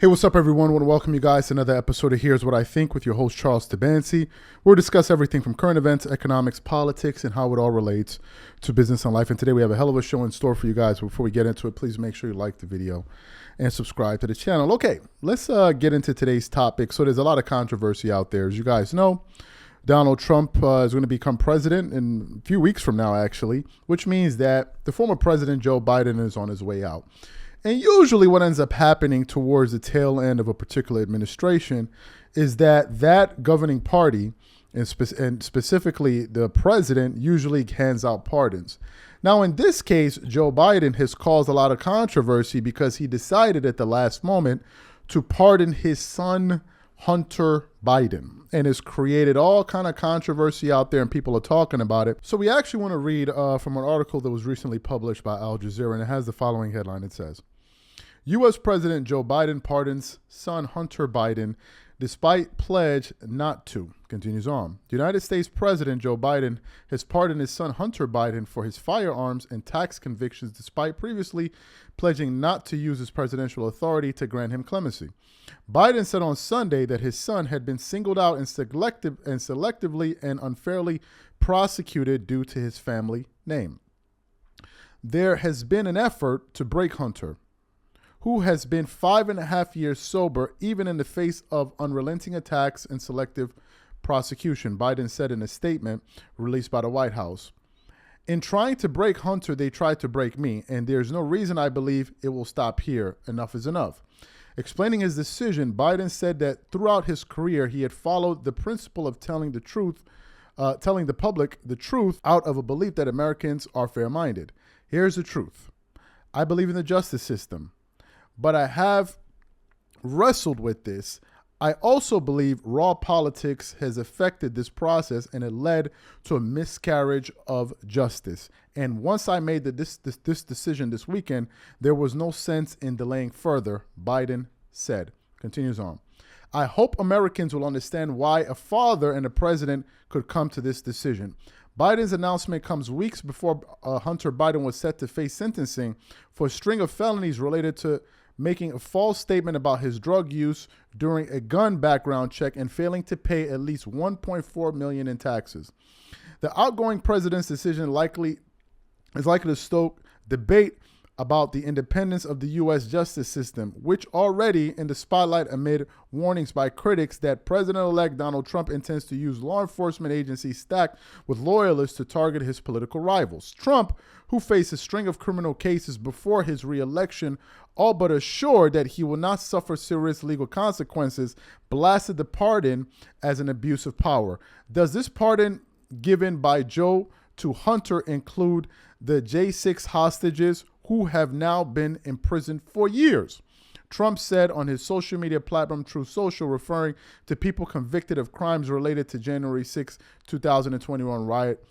Hey, what's up, everyone? I want to welcome you guys to another episode of Here's What I Think with your host, Charles Tabansi. We'll discuss everything from current events, economics, politics, and how it all relates to business and life. And today we have a hell of a show in store for you guys. Before we get into it, please make sure you like the video and subscribe to the channel. Okay, let's get into today's topic. So there's a lot of controversy out there. As you guys know, Donald Trump is going to become president in a few weeks from now, actually, which means that the former president, Joe Biden, is on his way out. And usually what ends up happening towards the tail end of a particular administration is that governing party, and specifically the president, usually hands out pardons. Now, in this case, Joe Biden has caused a lot of controversy because he decided at the last moment to pardon his son, Hunter Biden, and has created all kind of controversy out there, and people are talking about it. So we actually want to read from an article that was recently published by Al Jazeera, and it has the following headline. It says, U.S. President Joe Biden pardons son Hunter Biden despite pledge not to. Continues on. The United States President Joe Biden has pardoned his son Hunter Biden for his firearms and tax convictions despite previously pledging not to use his presidential authority to grant him clemency. Biden said on Sunday that his son had been singled out and selectively and unfairly prosecuted due to his family name. There has been an effort to break Hunter, who has been 5.5 years sober, even in the face of unrelenting attacks and selective prosecution, Biden said in a statement released by the White House. In trying to break Hunter, they tried to break me, and there's no reason I believe it will stop here. Enough is enough. Explaining his decision, Biden said that throughout his career, he had followed the principle of telling the public the truth out of a belief that Americans are fair-minded. Here's the truth. I believe in the justice system, but I have wrestled with this. I also believe raw politics has affected this process and it led to a miscarriage of justice. And once I made this decision this weekend, there was no sense in delaying further, Biden said. Continues on. I hope Americans will understand why a father and a president could come to this decision. Biden's announcement comes weeks before Hunter Biden was set to face sentencing for a string of felonies related to making a false statement about his drug use during a gun background check and failing to pay at least $1.4 million in taxes. The outgoing president's decision is likely to stoke debate about the independence of the U.S. justice system, which already in the spotlight amid warnings by critics that President-elect Donald Trump intends to use law enforcement agencies stacked with loyalists to target his political rivals. Trump, who faced a string of criminal cases before his re-election, all but assured that he will not suffer serious legal consequences, blasted the pardon as an abuse of power. Does this pardon given by Joe to Hunter include the J6 hostages who have now been imprisoned for years? Trump said on his social media platform Truth Social, referring to people convicted of crimes related to January 6, 2021 riot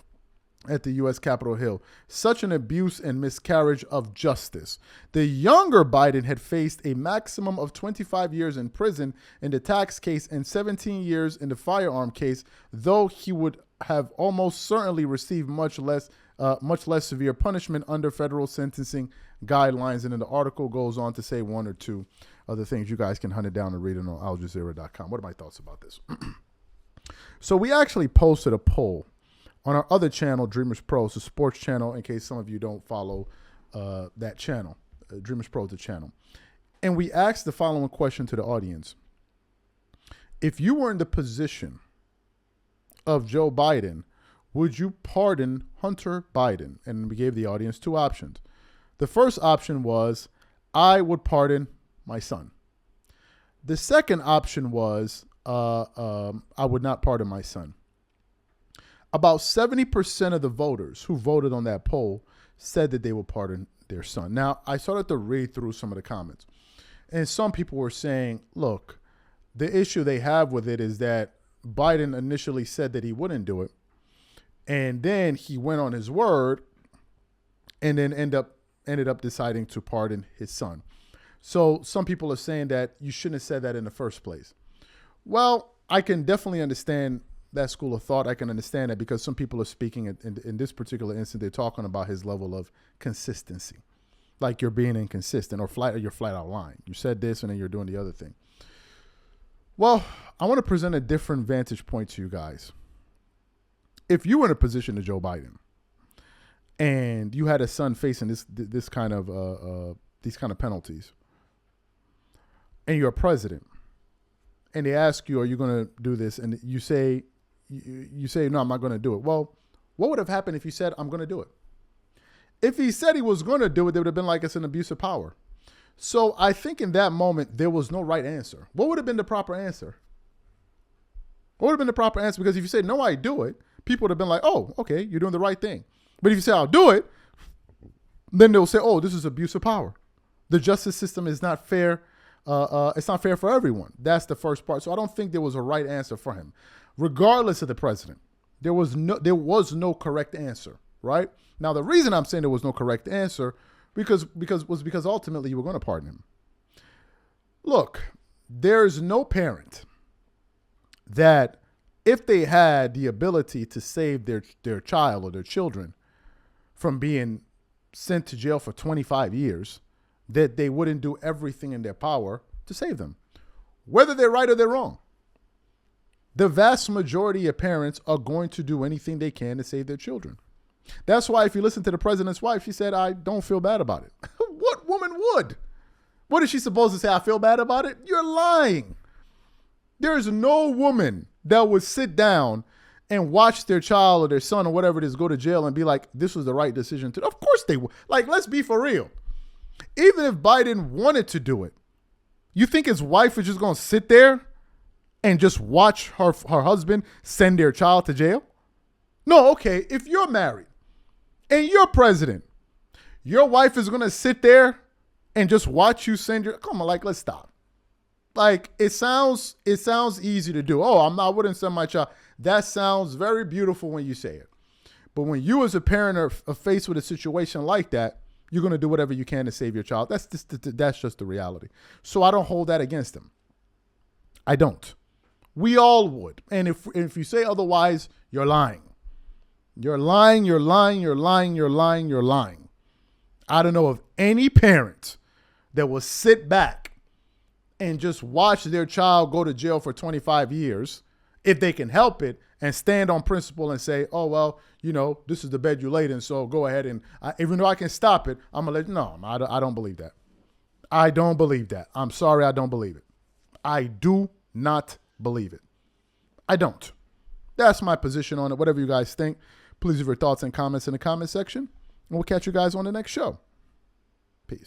at the U.S. Capitol Hill. Such an abuse and miscarriage of justice. The younger Biden had faced a maximum of 25 years in prison in the tax case and 17 years in the firearm case, though he would have almost certainly received much less severe punishment under federal sentencing guidelines. And then the article goes on to say one or two other things. You guys can hunt it down and read it on aljazeera.com. What are my thoughts about this? So we actually posted a poll on our other channel, Dreamers Pro. It's a sports channel in case some of you don't follow that channel. Dreamers Pro is the channel. And we asked the following question to the audience. If you were in the position of Joe Biden, would you pardon Hunter Biden? And we gave the audience two options. The first option was, I would pardon my son. The second option was, I would not pardon my son. About 70% of the voters who voted on that poll said that they would pardon their son. Now, I started to read through some of the comments, and some people were saying, look, the issue they have with it is that Biden initially said that he wouldn't do it, and then he went on his word and then ended up deciding to pardon his son. So some people are saying that you shouldn't have said that in the first place. Well, I can definitely understand that school of thought. I can understand it because some people are speaking in this particular instance. They're talking about his level of consistency. like you're being inconsistent or you're flat out lying. You said this and then you're doing the other thing. Well, I want to present a different vantage point to you guys. If you were in a position of Joe Biden and you had a son facing this kind of these kind of penalties, and you're a president, and they ask you, "Are you going to do this?" and you say, "No, I'm not going to do it." Well, what would have happened if you said, "I'm going to do it"? If he said he was going to do it, they would have been like it's an abuse of power. So I think in that moment, there was no right answer. What would have been the proper answer? What would have been the proper answer? Because if you say, "No, I do it," people would have been like, "Oh, okay, you're doing the right thing." But if you say, "I'll do it," then they'll say, "Oh, this is abuse of power. The justice system is not fair. It's not fair for everyone." That's the first part. So I don't think there was a right answer for him. Regardless of the president, there was no correct answer, right? Now, the reason I'm saying there was no correct answer because ultimately you were going to pardon him. Look, there's no parent that if they had the ability to save their child or their children from being sent to jail for 25 years, that they wouldn't do everything in their power to save them, whether they're right or they're wrong. The vast majority of parents are going to do anything they can to save their children. That's why if you listen to the president's wife, she said, "I don't feel bad about it." What woman would? What is she supposed to say? "I feel bad about it"? You're lying. There is no woman that would sit down and watch their child or their son or whatever it is go to jail and be like, "This was the right decision to." Of course they would. Like, let's be for real. Even if Biden wanted to do it, you think his wife is just going to sit there and just watch her husband send their child to jail? No, okay, if you're married and you're president, your wife is going to sit there and just watch you send your, come on, like, let's stop. Like, it sounds easy to do. Oh, I wouldn't send my child. That sounds very beautiful when you say it. But when you as a parent are faced with a situation like that, you're going to do whatever you can to save your child. That's just the reality. So I don't hold that against them. I don't. We all would. And if you say otherwise, you're lying. You're lying, you're lying, you're lying, you're lying, you're lying. I don't know of any parent that will sit back and just watch their child go to jail for 25 years if they can help it and stand on principle and say, "Oh, well, this is the bed you laid in, so go ahead and even though I can stop it, I'm going to let you know." No, I don't believe that. I don't believe that. I'm sorry, I don't believe it. I do not believe it. I don't. That's my position on it. Whatever you guys think, please leave your thoughts and comments in the comment section, and we'll catch you guys on the next show.